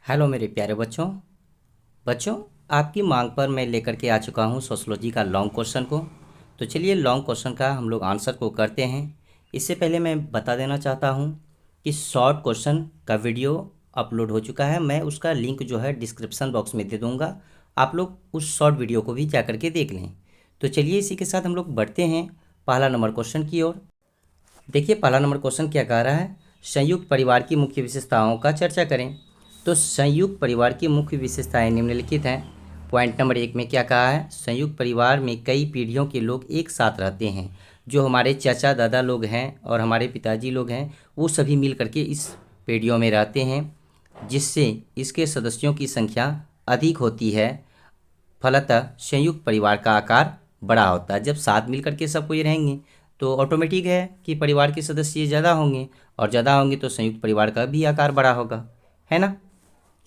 Hello मेरे प्यारे बच्चों। बच्चों, आपकी मांग पर मैं लेकर के आ चुका हूँ सोशलॉजी का लॉन्ग क्वेश्चन को। तो चलिए लॉन्ग क्वेश्चन का हम लोग आंसर को करते हैं। इससे पहले मैं बता देना चाहता हूँ कि शॉर्ट क्वेश्चन का वीडियो अपलोड हो चुका है। मैं उसका लिंक जो है डिस्क्रिप्शन बॉक्स में दे दूँगा। आप लोग उस शॉर्ट वीडियो को भी जा करके देख लें। तो चलिए इसी के साथ हम लोग बढ़ते हैं पहला नंबर क्वेश्चन की ओर। देखिए पहला नंबर क्वेश्चन क्या कह रहा है, संयुक्त परिवार की मुख्य विशेषताओं का चर्चा करें। तो संयुक्त परिवार की मुख्य विशेषताएं निम्नलिखित हैं। पॉइंट नंबर 1 में क्या कहा है, संयुक्त परिवार में कई पीढ़ियों के लोग एक साथ रहते हैं। जो हमारे चाचा दादा लोग हैं और हमारे पिताजी लोग हैं वो सभी मिल करके इस पीढ़ियों में रहते हैं, जिससे इसके सदस्यों की संख्या अधिक होती है। फलतः संयुक्त परिवार का आकार बड़ा होता है। जब साथ मिल करके सब कोई रहेंगे तो ऑटोमेटिक है कि परिवार के सदस्य ज़्यादा होंगे, और ज़्यादा होंगे तो संयुक्त परिवार का भी आकार बड़ा होगा, है ना।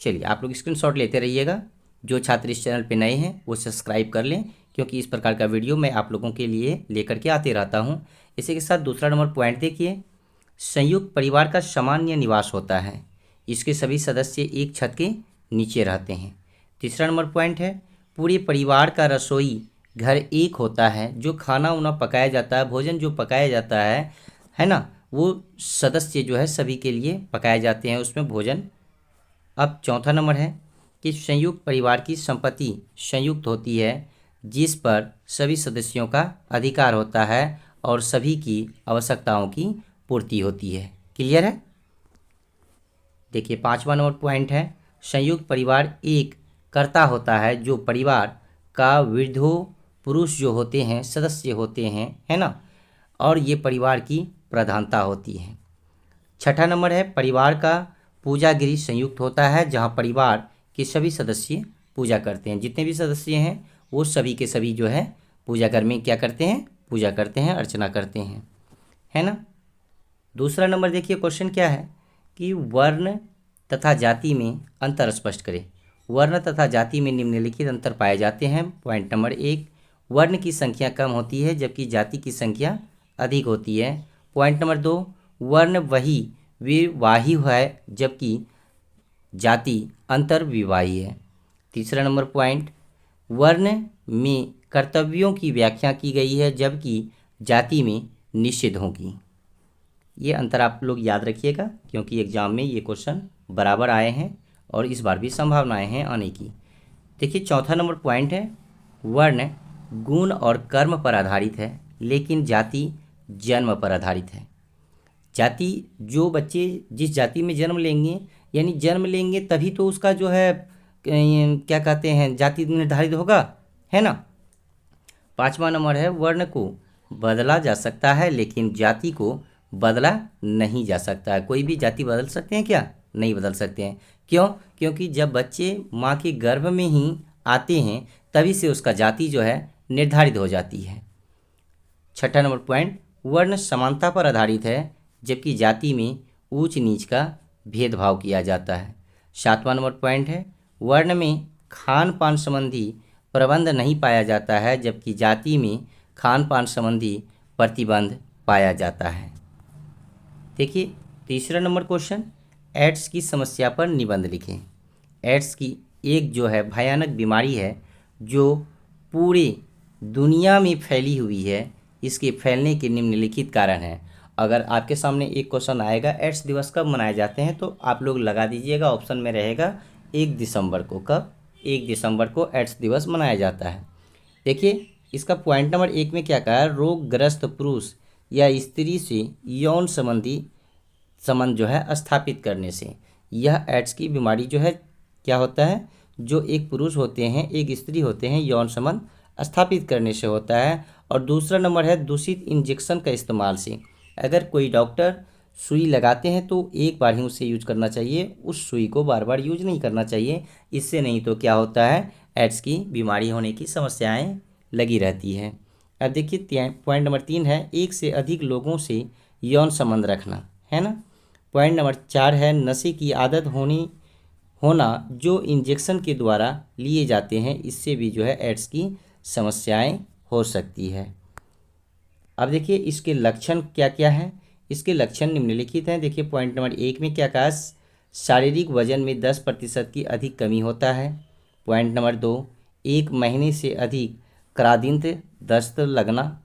चलिए आप लोग स्क्रीनशॉट लेते रहिएगा। जो छात्र इस चैनल पे नए हैं वो सब्सक्राइब कर लें, क्योंकि इस प्रकार का वीडियो मैं आप लोगों के लिए लेकर के आते रहता हूँ। इसी के साथ दूसरा नंबर पॉइंट देखिए, संयुक्त परिवार का सामान्य निवास होता है। इसके सभी सदस्य एक छत के नीचे रहते हैं। तीसरा नंबर पॉइंट है, पूरे परिवार का रसोई घर एक होता है। जो खाना उना पकाया जाता है, भोजन जो पकाया जाता है ना, वो सदस्य जो है सभी के लिए पकाए जाते हैं उसमें भोजन। अब चौथा नंबर है कि संयुक्त परिवार की संपत्ति संयुक्त होती है, जिस पर सभी सदस्यों का अधिकार होता है और सभी की आवश्यकताओं की पूर्ति होती है। क्लियर है। देखिए पांचवा नंबर पॉइंट है, संयुक्त परिवार एक कर्ता होता है। जो परिवार का वृद्धों पुरुष जो होते हैं सदस्य होते हैं, है ना, और ये परिवार की प्रधानता होती है। छठा नंबर है, परिवार का पूजा गृह संयुक्त होता है, जहाँ परिवार के सभी सदस्य पूजा करते हैं। जितने भी सदस्य हैं वो सभी के सभी जो है पूजा घर में क्या करते हैं, पूजा करते हैं, अर्चना करते हैं, है ना। दूसरा नंबर देखिए क्वेश्चन क्या है कि वर्ण तथा जाति में अंतर स्पष्ट करें। वर्ण तथा जाति में निम्नलिखित अंतर पाए जाते हैं। पॉइंट नंबर 1, वर्ण की संख्या कम होती है जबकि जाति की संख्या अधिक होती है। पॉइंट नंबर 2, वर्ण वही विवाही है जबकि जाति अंतर्विवाही है। तीसरा नंबर पॉइंट, वर्ण में कर्तव्यों की व्याख्या की गई है जबकि जाति में निषेधों की। ये अंतर आप लोग याद रखिएगा, क्योंकि एग्जाम में ये क्वेश्चन बराबर आए हैं और इस बार भी संभावनाएं हैं आने की। देखिए चौथा नंबर पॉइंट है, वर्ण गुण और कर्म पर आधारित है लेकिन जाति जन्म पर आधारित है। जाति, जो बच्चे जिस जाति में जन्म लेंगे, यानी जन्म लेंगे तभी तो उसका जो है क्या कहते हैं जाति निर्धारित होगा, है ना। पांचवा नंबर है, वर्ण को बदला जा सकता है लेकिन जाति को बदला नहीं जा सकता है। कोई भी जाति बदल सकते हैं क्या? नहीं बदल सकते हैं। क्यों? क्योंकि जब बच्चे माँ के गर्भ में ही आते हैं तभी से उसका जाति जो है निर्धारित हो जाती है। छठा नंबर पॉइंट, वर्ण समानता पर आधारित है जबकि जाति में ऊंच नीच का भेदभाव किया जाता है। सातवां नंबर पॉइंट है, वर्ण में खान पान संबंधी प्रबंध नहीं पाया जाता है जबकि जाति में खान पान संबंधी प्रतिबंध पाया जाता है। देखिए तीसरा नंबर क्वेश्चन, एड्स की समस्या पर निबंध लिखें। एड्स की एक जो है भयानक बीमारी है जो पूरे दुनिया में फैली हुई है। इसके फैलने के निम्नलिखित कारण हैं। अगर आपके सामने एक क्वेश्चन आएगा एड्स दिवस कब मनाए जाते हैं, तो आप लोग लगा दीजिएगा, ऑप्शन में रहेगा 1 दिसंबर को। कब? 1 दिसंबर को एड्स दिवस मनाया जाता है। देखिए इसका पॉइंट नंबर 1 में क्या कहा है, रोगग्रस्त पुरुष या स्त्री से यौन संबंध जो है स्थापित करने से। यह एड्स की बीमारी जो है क्या होता है, जो एक पुरुष होते हैं एक स्त्री होते हैं यौन संबंध स्थापित करने से होता है। और दूसरा नंबर है दूषित इंजेक्शन का इस्तेमाल से। अगर कोई डॉक्टर सुई लगाते हैं तो एक बार ही उसे यूज करना चाहिए, उस सुई को बार बार यूज नहीं करना चाहिए। इससे नहीं तो क्या होता है, एड्स की बीमारी होने की समस्याएं लगी रहती है। अब देखिए पॉइंट नंबर 3 है, एक से अधिक लोगों से यौन संबंध रखना, है ना। पॉइंट नंबर 4 है, नशे की आदत होना जो इंजेक्शन के द्वारा लिए जाते हैं, इससे भी जो है एड्स की समस्याएं हो सकती है। अब देखिए इसके लक्षण क्या क्या हैं। इसके लक्षण निम्नलिखित हैं। देखिए पॉइंट नंबर 1 में क्या कहा, शारीरिक वजन में 10% की अधिक कमी होता है। पॉइंट नंबर 2, 1 महीने से अधिक क्रांतिक दस्त लगना।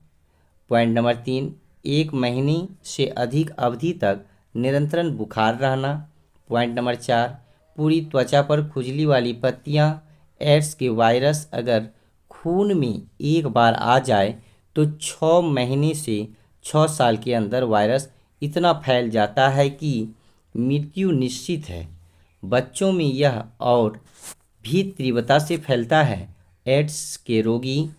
पॉइंट नंबर 3, 1 महीने से अधिक अवधि तक निरंतर बुखार रहना। पॉइंट नंबर 4, पूरी त्वचा पर खुजली वाली पत्तियां। एड्स के वायरस अगर खून में एक बार आ जाए तो 6 महीने से 6 साल के अंदर वायरस इतना फैल जाता है कि मृत्यु निश्चित है। बच्चों में यह और भी तीव्रता से फैलता है। एड्स के रोगी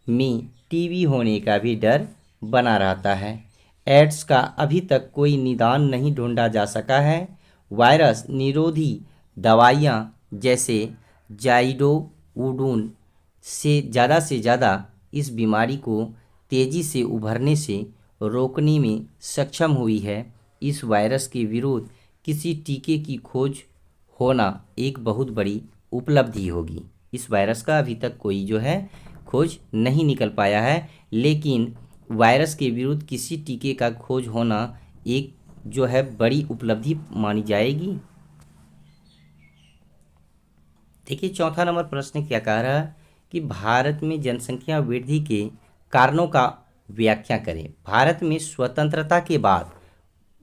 में टीबी होने का भी डर बना रहता है। एड्स का अभी तक कोई निदान नहीं ढूंढा जा सका है। वायरस निरोधी दवाइयाँ जैसे ज़ाइडोउडून से ज़्यादा इस बीमारी को तेज़ी से उभरने से रोकने में सक्षम हुई है। इस वायरस के विरुद्ध किसी टीके की खोज होना एक बहुत बड़ी उपलब्धि होगी। इस वायरस का अभी तक कोई जो है खोज नहीं निकल पाया है, लेकिन वायरस के विरुद्ध किसी टीके का खोज होना एक जो है बड़ी उपलब्धि मानी जाएगी। देखिए, चौथा नंबर प्रश्न क्या कह रहा है कि भारत में जनसंख्या वृद्धि के कारणों का व्याख्या करें। भारत में स्वतंत्रता के बाद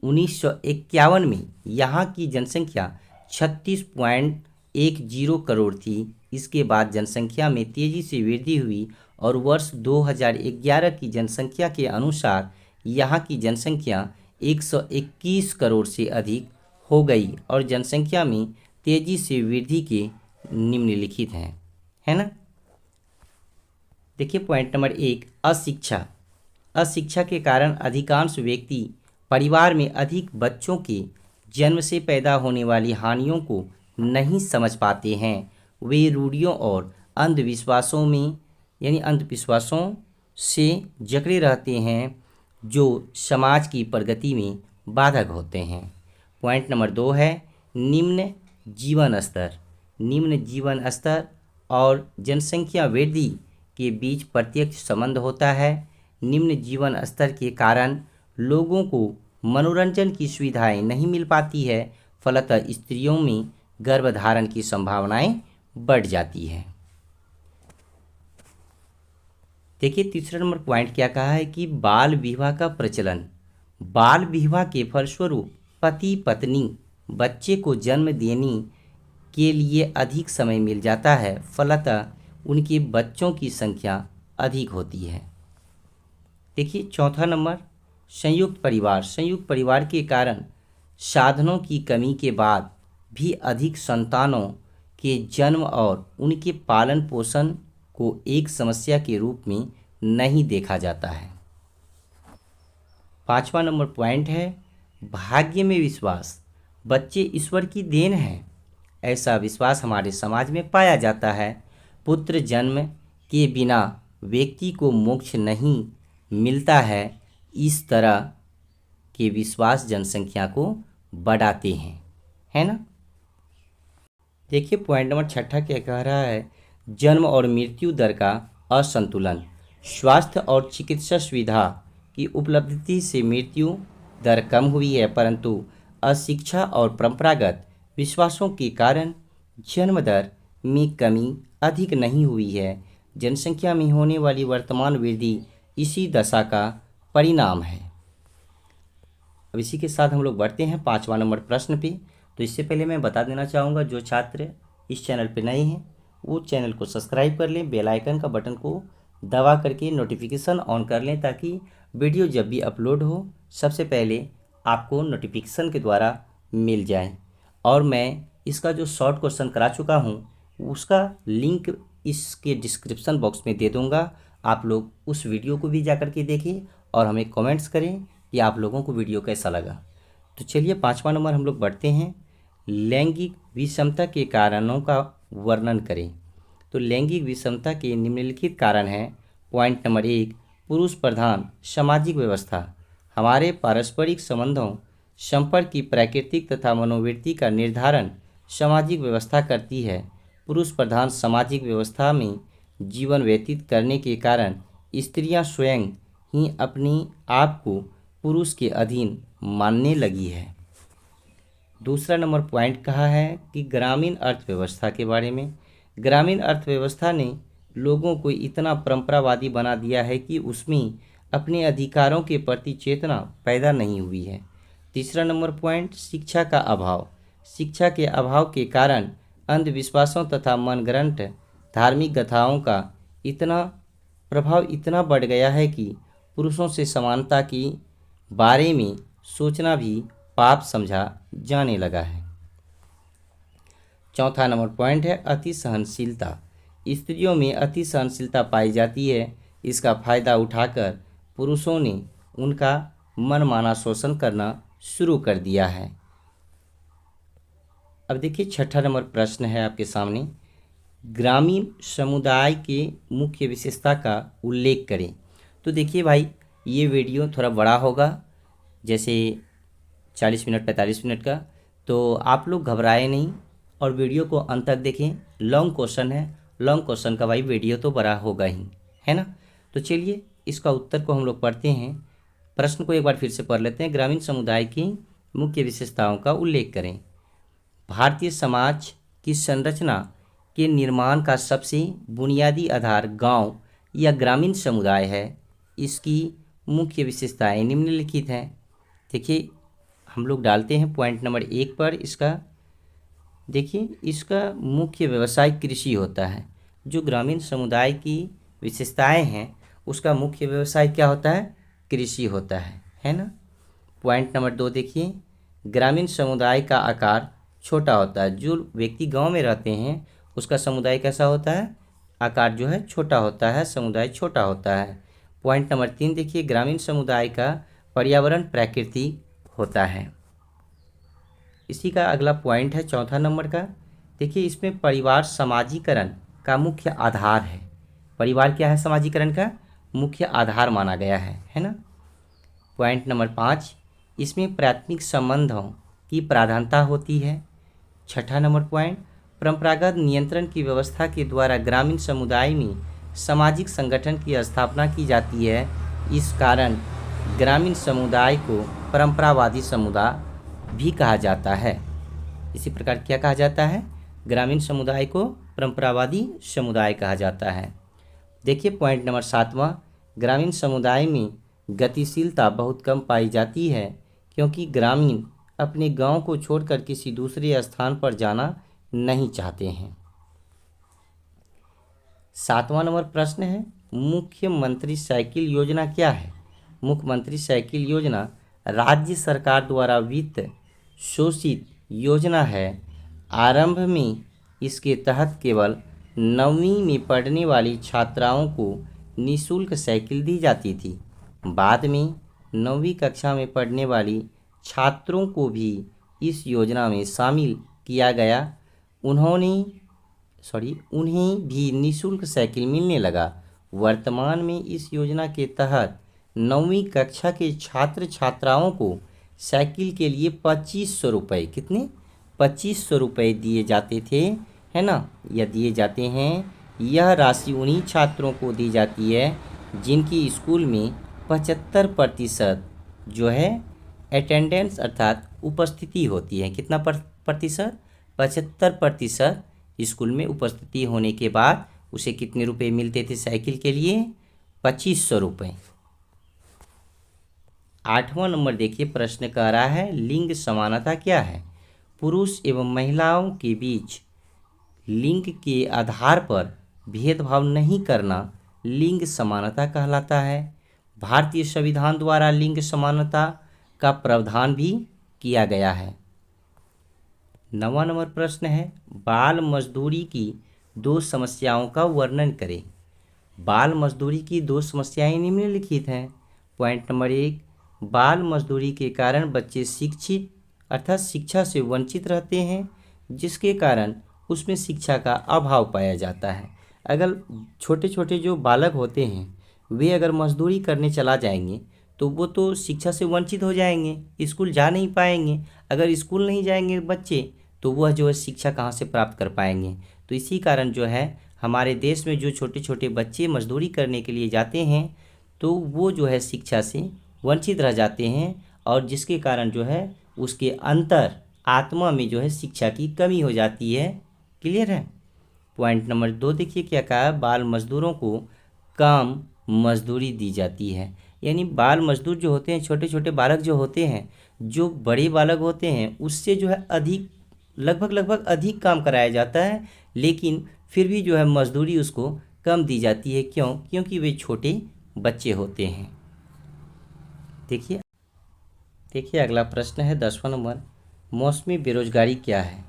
1951 में यहाँ की जनसंख्या 36.10 करोड़ थी। इसके बाद जनसंख्या में तेज़ी से वृद्धि हुई और वर्ष 2011 की जनसंख्या के अनुसार यहाँ की जनसंख्या 121 करोड़ से अधिक हो गई और जनसंख्या में तेज़ी से वृद्धि के निम्नलिखित हैं, है ना। देखिए, पॉइंट नंबर 1, अशिक्षा। अशिक्षा के कारण अधिकांश व्यक्ति परिवार में अधिक बच्चों के जन्म से पैदा होने वाली हानियों को नहीं समझ पाते हैं। वे रूढ़ियों और अंधविश्वासों में यानी अंधविश्वासों से जकड़े रहते हैं जो समाज की प्रगति में बाधक होते हैं। पॉइंट नंबर 2 है निम्न जीवन स्तर। निम्न जीवन स्तर और जनसंख्या वृद्धि के बीच प्रत्यक्ष संबंध होता है। निम्न जीवन स्तर के कारण लोगों को मनोरंजन की सुविधाएं नहीं मिल पाती है, फलतः स्त्रियों में गर्भधारण की संभावनाएं बढ़ जाती है। देखिए, तीसरा नंबर पॉइंट क्या कहा है कि बाल विवाह का प्रचलन। बाल विवाह के फलस्वरूप पति पत्नी बच्चे को जन्म देने के लिए अधिक समय मिल जाता है, फलतः उनके बच्चों की संख्या अधिक होती है। देखिए, चौथा नंबर संयुक्त परिवार। संयुक्त परिवार के कारण साधनों की कमी के बाद भी अधिक संतानों के जन्म और उनके पालन पोषण को एक समस्या के रूप में नहीं देखा जाता है। पांचवा नंबर पॉइंट है भाग्य में विश्वास। बच्चे ईश्वर की देन है, ऐसा विश्वास हमारे समाज में पाया जाता है। पुत्र जन्म के बिना व्यक्ति को मोक्ष नहीं मिलता है। इस तरह के विश्वास जनसंख्या को बढ़ाते हैं, है ना। देखिए, पॉइंट नंबर 6 क्या कह रहा है जन्म और मृत्यु दर का असंतुलन। स्वास्थ्य और चिकित्सा सुविधा की उपलब्धि से मृत्यु दर कम हुई है, परंतु अशिक्षा और परंपरागत विश्वासों के कारण जन्म दर में कमी अधिक नहीं हुई है। जनसंख्या में होने वाली वर्तमान वृद्धि इसी दशा का परिणाम है। अब इसी के साथ हम लोग बढ़ते हैं 5वां नंबर प्रश्न पे। तो इससे पहले मैं बता देना चाहूँगा जो छात्र इस चैनल पे नए हैं वो चैनल को सब्सक्राइब कर लें, बेल आइकन का बटन को दबा करके नोटिफिकेशन ऑन कर लें ताकि वीडियो जब भी अपलोड हो सबसे पहले आपको नोटिफिकेशन के द्वारा मिल जाए। और मैं इसका जो शॉर्ट क्वेश्चन करा चुका हूँ उसका लिंक इसके डिस्क्रिप्शन बॉक्स में दे दूँगा। आप लोग उस वीडियो को भी जा कर के देखें और हमें कमेंट्स करें कि आप लोगों को वीडियो कैसा लगा। तो चलिए 5वां नंबर हम लोग बढ़ते हैं लैंगिक विषमता के कारणों का वर्णन करें। तो लैंगिक विषमता के निम्नलिखित कारण हैं। पॉइंट नंबर 1 पुरुष प्रधान सामाजिक व्यवस्था। हमारे पारस्परिक संबंधों संपर्क की प्राकृतिक तथा मनोवृत्ति का निर्धारण सामाजिक व्यवस्था करती है। पुरुष प्रधान सामाजिक व्यवस्था में जीवन व्यतीत करने के कारण स्त्रियां स्वयं ही अपने आप को पुरुष के अधीन मानने लगी है। दूसरा नंबर पॉइंट कहा है कि ग्रामीण अर्थव्यवस्था के बारे में। ग्रामीण अर्थव्यवस्था ने लोगों को इतना परंपरावादी बना दिया है कि उसमें अपने अधिकारों के प्रति चेतना पैदा नहीं हुई है। तीसरा नंबर पॉइंट शिक्षा का अभाव। शिक्षा के अभाव के कारण अंधविश्वासों तथा मनगढ़ंत धार्मिक कथाओं का इतना प्रभाव इतना बढ़ गया है कि पुरुषों से समानता के बारे में सोचना भी पाप समझा जाने लगा है। चौथा नंबर पॉइंट है अति सहनशीलता। स्त्रियों में अति सहनशीलता पाई जाती है। इसका फायदा उठाकर पुरुषों ने उनका मनमाना शोषण करना शुरू कर दिया है। अब देखिए छठा नंबर प्रश्न है आपके सामने, ग्रामीण समुदाय के मुख्य विशेषता का उल्लेख करें। तो देखिए भाई, ये वीडियो थोड़ा बड़ा होगा, जैसे 40 मिनट 45 मिनट का, तो आप लोग घबराए नहीं और वीडियो को अंत तक देखें। लॉन्ग क्वेश्चन है, लॉन्ग क्वेश्चन का भाई वीडियो तो बड़ा होगा ही, है ना। तो चलिए इसका उत्तर को हम लोग पढ़ते हैं। प्रश्न को एक बार फिर से पढ़ लेते हैं। ग्रामीण समुदाय की मुख्य विशेषताओं का उल्लेख करें। भारतीय समाज की संरचना के निर्माण का सबसे बुनियादी आधार गांव या ग्रामीण समुदाय है। इसकी मुख्य विशेषताएं निम्नलिखित हैं। देखिए हम लोग डालते हैं पॉइंट नंबर 1 पर इसका। देखिए इसका मुख्य व्यवसाय कृषि होता है। जो ग्रामीण समुदाय की विशेषताएं हैं उसका मुख्य व्यवसाय क्या होता है? कृषि होता है ना। पॉइंट नंबर 2 देखिए, ग्रामीण समुदाय का आकार छोटा होता है। जो व्यक्ति गांव में रहते हैं उसका समुदाय कैसा होता है? आकार जो है छोटा होता है, समुदाय छोटा होता है। पॉइंट नंबर 3 देखिए, ग्रामीण समुदाय का पर्यावरण प्राकृतिक होता है। इसी का अगला पॉइंट है चौथा नंबर का। देखिए इसमें परिवार समाजीकरण का मुख्य आधार है। परिवार क्या है? समाजीकरण का मुख्य आधार माना गया है ना। पॉइंट नंबर 5, इसमें प्राथमिक संबंधों की प्राधान्यता होती है। छठा नंबर पॉइंट, परंपरागत नियंत्रण की व्यवस्था के द्वारा ग्रामीण समुदाय में सामाजिक संगठन की स्थापना की जाती है। इस कारण ग्रामीण समुदाय को परंपरावादी समुदाय भी कहा जाता है। इसी प्रकार क्या कहा जाता है? ग्रामीण समुदाय को परंपरावादी समुदाय कहा जाता है। देखिए पॉइंट नंबर 7वां, ग्रामीण समुदाय में गतिशीलता बहुत कम पाई जाती है क्योंकि ग्रामीण अपने गांव को छोड़कर किसी दूसरे स्थान पर जाना नहीं चाहते हैं। 7वां नंबर प्रश्न है, मुख्यमंत्री साइकिल योजना क्या है? मुख्यमंत्री साइकिल योजना राज्य सरकार द्वारा वित्त शोषित योजना है। आरंभ में इसके तहत केवल 9वीं में पढ़ने वाली छात्राओं को निःशुल्क साइकिल दी जाती थी। बाद में 9वीं कक्षा में पढ़ने वाली छात्रों को भी इस योजना में शामिल किया गया। उन्हें भी निःशुल्क साइकिल मिलने लगा। वर्तमान में इस योजना के तहत 9वीं कक्षा के छात्र छात्राओं को साइकिल के लिए 2500 रुपये, कितने? 2500 रुपये दिए जाते थे, है ना, या दिए जाते हैं। यह राशि उन्हीं छात्रों को दी जाती है जिनकी स्कूल में 75% जो है अटेंडेंस अर्थात उपस्थिति होती है। कितना प्रतिशत? 75% स्कूल में उपस्थिति होने के बाद उसे कितने रुपए मिलते थे साइकिल के लिए? 2500 रुपये। 8वां नंबर देखिए, प्रश्न कह रहा है लिंग समानता क्या है? पुरुष एवं महिलाओं के बीच लिंग के आधार पर भेदभाव नहीं करना लिंग समानता कहलाता है। भारतीय संविधान द्वारा लिंग समानता का प्रावधान भी किया गया है। 9वां नंबर प्रश्न है, बाल मजदूरी की 2 समस्याओं का वर्णन करें। बाल मजदूरी की 2 समस्याएं निम्नलिखित हैं। पॉइंट नंबर 1, बाल मजदूरी के कारण बच्चे शिक्षित अर्थात शिक्षा से वंचित रहते हैं, जिसके कारण उसमें शिक्षा का अभाव पाया जाता है। अगर छोटे छोटे जो बालक होते हैं वे अगर मजदूरी करने चला जाएंगे तो वो तो शिक्षा से वंचित हो जाएंगे, स्कूल जा नहीं पाएंगे। अगर स्कूल नहीं जाएंगे बच्चे तो वह जो है शिक्षा कहाँ से प्राप्त कर पाएंगे। तो इसी कारण जो है हमारे देश में जो छोटे छोटे बच्चे मजदूरी करने के लिए जाते हैं तो वो जो है शिक्षा से वंचित रह जाते हैं, और जिसके कारण जो है उसके अंतर आत्मा में जो है शिक्षा की कमी हो जाती है। क्लियर है। पॉइंट नंबर 2 देखिए क्या कहा है, बाल मजदूरों को कम मजदूरी दी जाती है। यानी बाल मजदूर जो होते हैं, छोटे छोटे बालक जो होते हैं, जो बड़े बालक होते हैं उससे जो है अधिक लगभग अधिक काम कराया जाता है, लेकिन फिर भी जो है मजदूरी उसको कम दी जाती है। क्यों? क्योंकि वे छोटे बच्चे होते हैं। देखिए देखिए अगला प्रश्न है 10वां नंबर, मौसमी बेरोजगारी क्या है?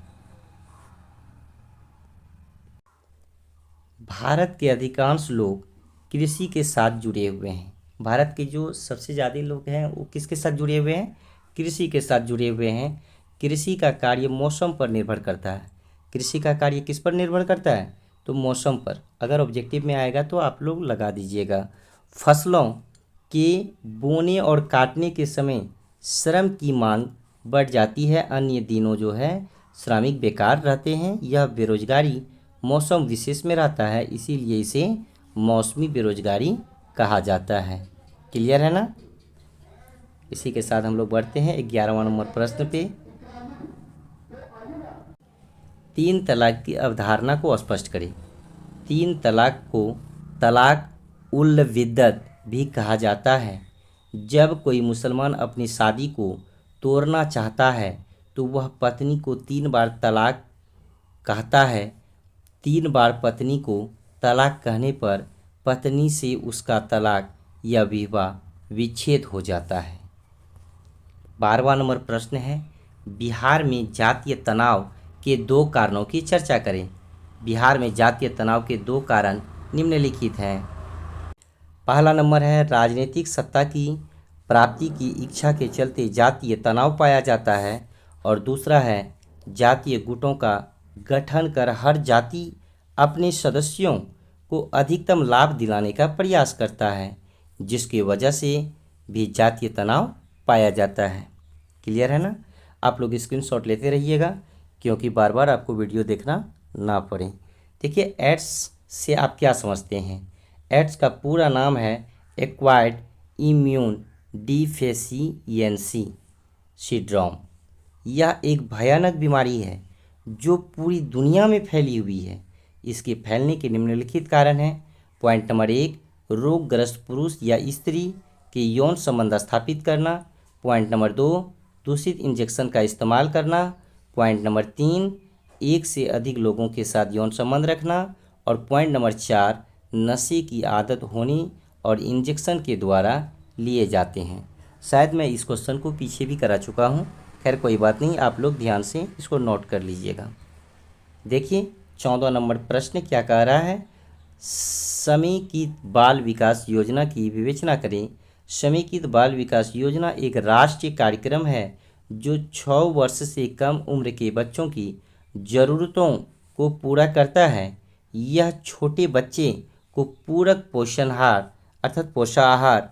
भारत के अधिकांश लोग कृषि के साथ जुड़े हुए हैं। भारत के जो सबसे ज़्यादा लोग हैं वो किसके साथ जुड़े हुए हैं? कृषि के साथ जुड़े हुए हैं। कृषि का कार्य मौसम पर निर्भर करता है। कृषि का कार्य किस पर निर्भर करता है? तो मौसम पर। अगर ऑब्जेक्टिव में आएगा तो आप लोग लगा दीजिएगा। फसलों के बोने और काटने के समय श्रम की मांग बढ़ जाती है, अन्य दिनों जो है श्रमिक बेकार रहते हैं। यह बेरोजगारी मौसम विशेष में रहता है, इसीलिए इसे मौसमी बेरोजगारी कहा जाता है। क्लियर है ना? इसी के साथ हम लोग बढ़ते हैं 11वां नंबर प्रश्न पे। 3 तलाक की अवधारणा को स्पष्ट करें। 3 तलाक को तलाक उल विद्दत भी कहा जाता है। जब कोई मुसलमान अपनी शादी को तोड़ना चाहता है तो वह पत्नी को 3 बार तलाक कहता है। 3 बार पत्नी को तलाक कहने पर पत्नी से उसका तलाक या विवाह विच्छेद हो जाता है। 12वां नंबर प्रश्न है, बिहार में जातीय तनाव के 2 कारणों की चर्चा करें। बिहार में जातीय तनाव के 2 कारण निम्नलिखित हैं। पहला नंबर है, राजनीतिक सत्ता की प्राप्ति की इच्छा के चलते जातीय तनाव पाया जाता है। और दूसरा है, जातीय गुटों का गठन कर हर जाति अपने सदस्यों को अधिकतम लाभ दिलाने का प्रयास करता है, जिसकी वजह से भी जातीय तनाव पाया जाता है। क्लियर है ना? आप लोग स्क्रीनशॉट लेते रहिएगा क्योंकि बार बार आपको वीडियो देखना ना पड़े। देखिए एड्स से आप क्या समझते हैं? एड्स का पूरा नाम है एक्वायर्ड इम्यून डिफिशियेंसी सिंड्रोम। यह एक भयानक बीमारी है जो पूरी दुनिया में फैली हुई है। इसके फैलने के निम्नलिखित कारण हैं। पॉइंट नंबर 1, रोगग्रस्त पुरुष या स्त्री के यौन संबंध स्थापित करना। पॉइंट नंबर 2, दूषित इंजेक्शन का इस्तेमाल करना। पॉइंट नंबर 3, एक से अधिक लोगों के साथ यौन संबंध रखना। और पॉइंट नंबर 4, नशे की आदत होने और इंजेक्शन के द्वारा लिए जाते हैं। शायद मैं इस क्वेश्चन को पीछे भी करा चुका हूँ, खैर कोई बात नहीं, आप लोग ध्यान से इसको नोट कर लीजिएगा। देखिए 14वां नंबर प्रश्न क्या कह रहा है, समेकित बाल विकास योजना की विवेचना करें। समेकित बाल विकास योजना एक राष्ट्रीय कार्यक्रम है जो 6 वर्ष से कम उम्र के बच्चों की ज़रूरतों को पूरा करता है। यह छोटे बच्चे को पूरक पोषणाहार अर्थात पोषाहार,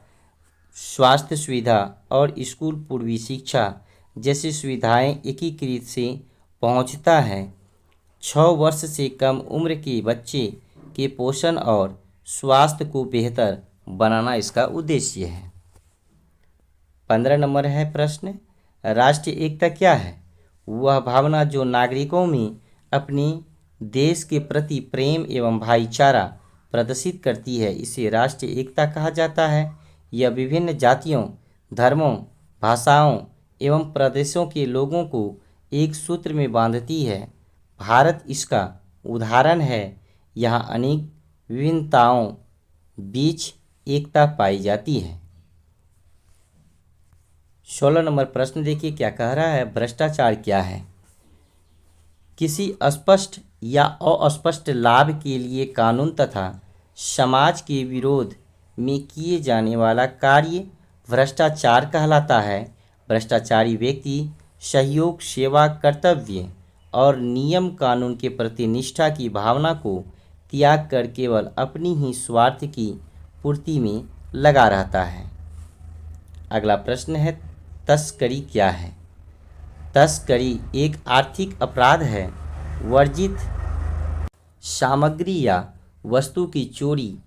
स्वास्थ्य सुविधा और स्कूल पूर्वी शिक्षा जैसी सुविधाएं एकीकृत से पहुंचता है। 6 वर्ष से कम उम्र के बच्चे के पोषण और स्वास्थ्य को बेहतर बनाना इसका उद्देश्य है। 15 नंबर है प्रश्न, राष्ट्रीय एकता क्या है? वह भावना जो नागरिकों में अपने देश के प्रति प्रेम एवं भाईचारा प्रदर्शित करती है, इसे राष्ट्रीय एकता कहा जाता है। यह विभिन्न जातियों, धर्मों, भाषाओं एवं प्रदेशों के लोगों को एक सूत्र में बांधती है। भारत इसका उदाहरण है। यहाँ अनेक विभिन्नताओं बीच एकता पाई जाती है। 16 नंबर प्रश्न देखिए क्या कह रहा है, भ्रष्टाचार क्या है? किसी स्पष्ट या अस्पष्ट लाभ के लिए कानून तथा समाज के विरोध में किए जाने वाला कार्य भ्रष्टाचार कहलाता है। भ्रष्टाचारी व्यक्ति सहयोग, सेवा, कर्तव्य और नियम कानून के प्रति निष्ठा की भावना को त्याग कर केवल अपनी ही स्वार्थ की पूर्ति में लगा रहता है। अगला प्रश्न है, तस्करी क्या है? तस्करी एक आर्थिक अपराध है। वर्जित सामग्री या वस्तु की चोरी,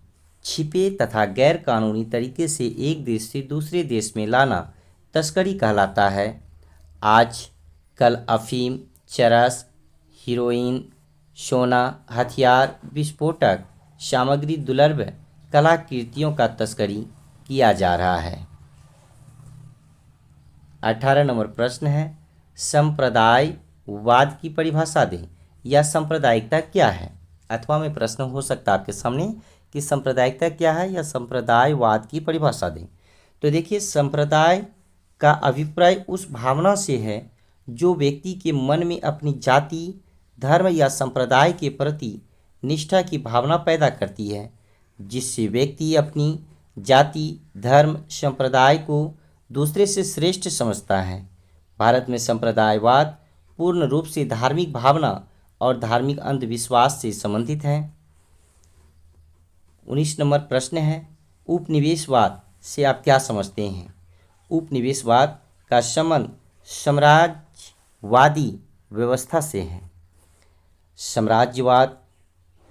छिपे तथा गैर कानूनी तरीके से एक देश से दूसरे देश में लाना तस्करी कहलाता है। आज कल अफीम, चरस, हीरोइन, सोना, हथियार, विस्फोटक सामग्री, दुर्लभ कलाकृतियों का तस्करी किया जा रहा है। 18 नंबर प्रश्न है, संप्रदायवाद की परिभाषा दें या सांप्रदायिकता क्या है। अथवा में प्रश्न हो सकता है आपके सामने कि सांप्रदायिकता क्या है या संप्रदायवाद की परिभाषा दें। तो देखिए, संप्रदाय का अभिप्राय उस भावना से है जो व्यक्ति के मन में अपनी जाति, धर्म या संप्रदाय के प्रति निष्ठा की भावना पैदा करती है, जिससे व्यक्ति अपनी जाति, धर्म, संप्रदाय को दूसरे से श्रेष्ठ समझता है। भारत में संप्रदायवाद पूर्ण रूप से धार्मिक भावना और धार्मिक अंधविश्वास से संबंधित है। 19 नंबर प्रश्न है, उपनिवेशवाद से आप क्या समझते हैं। उपनिवेशवाद का संबंध साम्राज्यवादी व्यवस्था से है। साम्राज्यवाद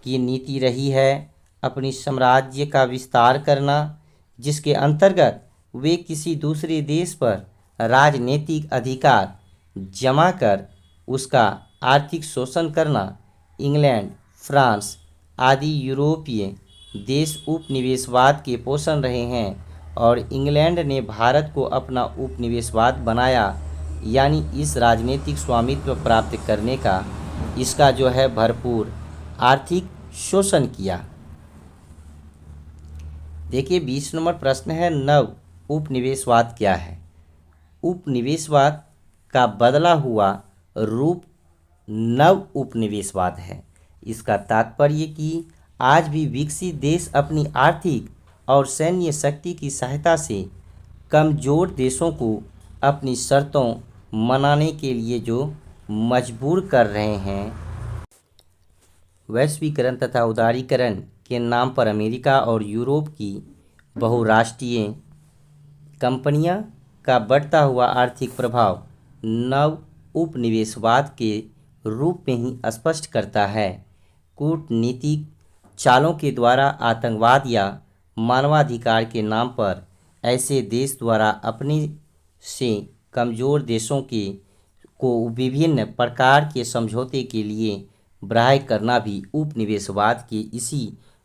की नीति रही है अपनी साम्राज्य का विस्तार करना, जिसके अंतर्गत वे किसी दूसरे देश पर राजनीतिक अधिकार जमा कर उसका आर्थिक शोषण करना। इंग्लैंड, फ्रांस आदि यूरोपीय देश उपनिवेशवाद के पोषण रहे हैं और इंग्लैंड ने भारत को अपना उपनिवेशवाद बनाया, यानी इस राजनीतिक स्वामित्व प्राप्त करने का इसका जो है भरपूर आर्थिक शोषण किया। देखिए, 20 नंबर प्रश्न है, नव उपनिवेशवाद क्या है। उपनिवेशवाद का बदला हुआ रूप नव उपनिवेशवाद है। इसका तात्पर्य कि आज भी विकसित देश अपनी आर्थिक और सैन्य शक्ति की सहायता से कमजोर देशों को अपनी शर्तों मनाने के लिए जो मजबूर कर रहे हैं। वैश्वीकरण तथा उदारीकरण के नाम पर अमेरिका और यूरोप की बहुराष्ट्रीय कंपनियां का बढ़ता हुआ आर्थिक प्रभाव नव उपनिवेशवाद के रूप में ही स्पष्ट करता है। कूटनीतिक चालों के द्वारा आतंकवाद या मानवाधिकार के नाम पर ऐसे देश द्वारा अपने से कमज़ोर देशों को विभिन्न प्रकार के समझौते के लिए बाध्य करना भी उपनिवेशवाद के इसी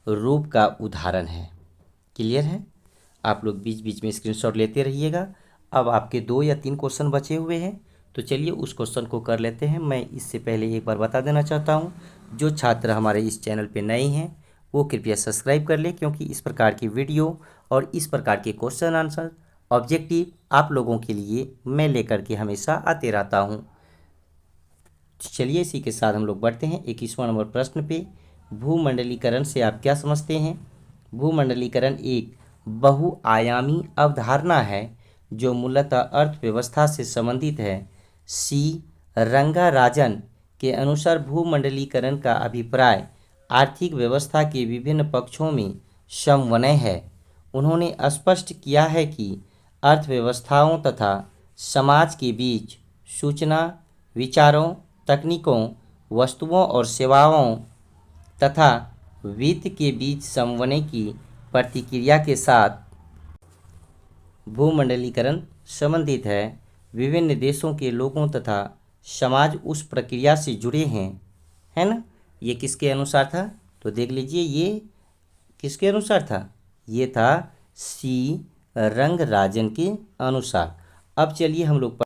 रूप का उदाहरण है। क्लियर है। आप लोग बीच बीच में स्क्रीनशॉट लेते रहिएगा। अब आपके 2 या 3 क्वेश्चन बचे हुए हैं, तो चलिए उस क्वेश्चन को कर लेते हैं। मैं इससे पहले एक बार बता देना चाहता हूं, जो छात्र हमारे इस चैनल पे नए हैं वो कृपया सब्सक्राइब कर ले, क्योंकि इस प्रकार की वीडियो और इस प्रकार के क्वेश्चन आंसर ऑब्जेक्टिव आप लोगों के लिए मैं लेकर के हमेशा आते रहता हूं। चलिए इसी के साथ हम लोग बढ़ते हैं 21वां नंबर प्रश्न पे। भूमंडलीकरण से आप क्या समझते हैं। भूमंडलीकरण एक बहुआयामी अवधारणा है जो मूलतः अर्थव्यवस्था से संबंधित है। सी रंगाराजन के अनुसार भूमंडलीकरण का अभिप्राय आर्थिक व्यवस्था के विभिन्न पक्षों में समन्वय है। उन्होंने स्पष्ट किया है कि अर्थव्यवस्थाओं तथा समाज के बीच सूचना, विचारों, तकनीकों, वस्तुओं और सेवाओं तथा वित्त के बीच समन्वय की प्रतिक्रिया के साथ भूमंडलीकरण संबंधित है। विभिन्न देशों के लोगों तथा समाज उस प्रक्रिया से जुड़े हैं, है ना। ये किसके अनुसार था, तो देख लीजिए ये किसके अनुसार था, ये था सी रंगराजन के अनुसार। अब चलिए हम लोग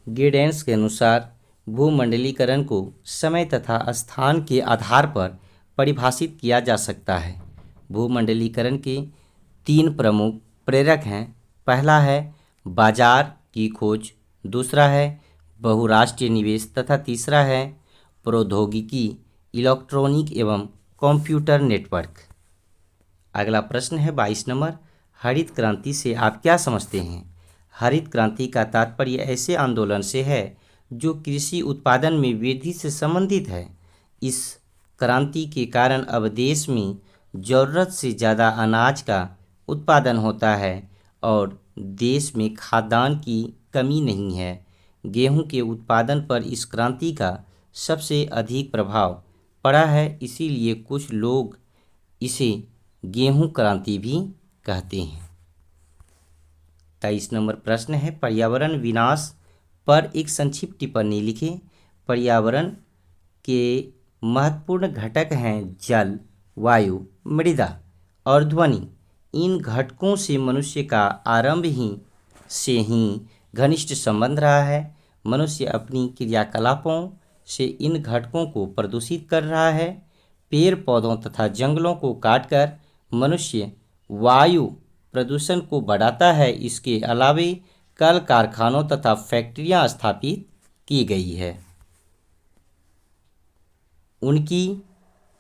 गिडेंस के अनुसार भूमंडलीकरण को समय तथा स्थान के आधार पर परिभाषित किया जा सकता है। भूमंडलीकरण के 3 प्रमुख प्रेरक हैं। पहला है बाजार की खोज, दूसरा है बहुराष्ट्रीय निवेश तथा तीसरा है प्रौद्योगिकी, इलेक्ट्रॉनिक एवं कंप्यूटर नेटवर्क। अगला प्रश्न है 22 नंबर, हरित क्रांति से आप क्या समझते हैं। हरित क्रांति का तात्पर्य ऐसे आंदोलन से है जो कृषि उत्पादन में वृद्धि से संबंधित है। इस क्रांति के कारण अब देश में ज़रूरत से ज़्यादा अनाज का उत्पादन होता है और देश में खाद्यान्न की कमी नहीं है। गेहूं के उत्पादन पर इस क्रांति का सबसे अधिक प्रभाव पड़ा है, इसीलिए कुछ लोग इसे गेहूं क्रांति भी कहते हैं। 23 नंबर प्रश्न है, पर्यावरण विनाश पर एक संक्षिप्त टिप्पणी लिखें। पर्यावरण के महत्वपूर्ण घटक हैं जल, वायु, मृदा और ध्वनि। इन घटकों से मनुष्य का आरंभ से ही घनिष्ठ संबंध रहा है। मनुष्य अपनी क्रियाकलापों से इन घटकों को प्रदूषित कर रहा है। पेड़ पौधों तथा जंगलों को काटकर मनुष्य वायु प्रदूषण को बढ़ाता है। इसके अलावे कल कारखानों तथा फैक्ट्रियां स्थापित की गई है। उनकी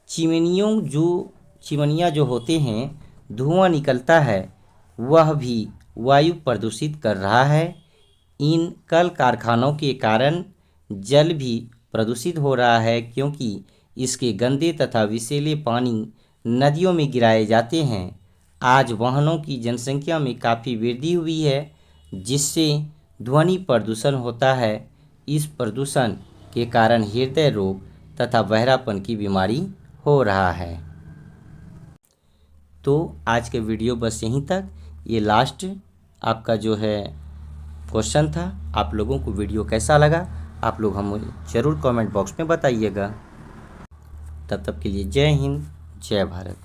चिमनियाँ जो होते हैं, धुआं निकलता है, वह भी वायु प्रदूषित कर रहा है। इन कल कारखानों के कारण जल भी प्रदूषित हो रहा है, क्योंकि इसके गंदे तथा विषैले पानी नदियों में गिराए जाते हैं। आज वाहनों की जनसंख्या में काफ़ी वृद्धि हुई है, जिससे ध्वनि प्रदूषण होता है। इस प्रदूषण के कारण हृदय रोग तथा बहरापन की बीमारी हो रहा है। तो आज के वीडियो बस यहीं तक। ये लास्ट आपका जो है क्वेश्चन था। आप लोगों को वीडियो कैसा लगा आप लोग हमें ज़रूर कमेंट बॉक्स में बताइएगा। तब तक के लिए जय हिंद, जय भारत।